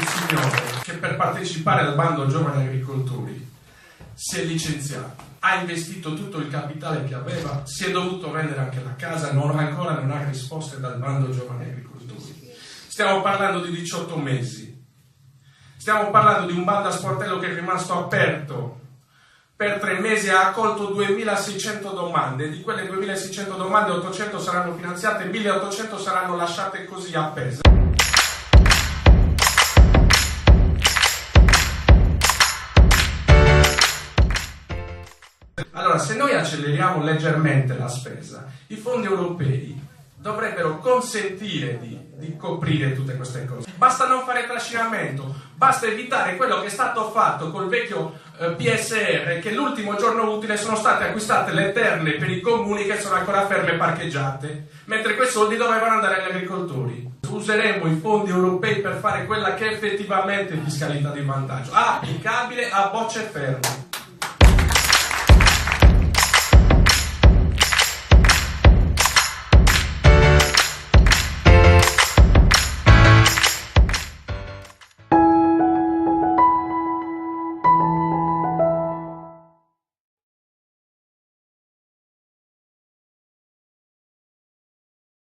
un signore che per partecipare al bando giovani agricoltori si è licenziato, ha investito tutto il capitale che aveva, si è dovuto vendere anche la casa, ancora non ha risposte dal bando giovani agricoltori. Stiamo parlando di 18 mesi, stiamo parlando di un bando a sportello che è rimasto aperto per 3 mesi, ha accolto 2600 domande, di quelle 2600 domande 800 saranno finanziate, 1800 saranno lasciate così appese. Allora, se noi acceleriamo leggermente la spesa, i fondi europei dovrebbero consentire di coprire tutte queste cose. Basta non fare trascinamento, basta evitare quello che è stato fatto col vecchio PSR, che l'ultimo giorno utile sono state acquistate le terre per i comuni che sono ancora ferme parcheggiate, mentre quei soldi dovevano andare agli agricoltori. Useremo i fondi europei per fare quella che è effettivamente fiscalità di vantaggio, applicabile a bocce ferme.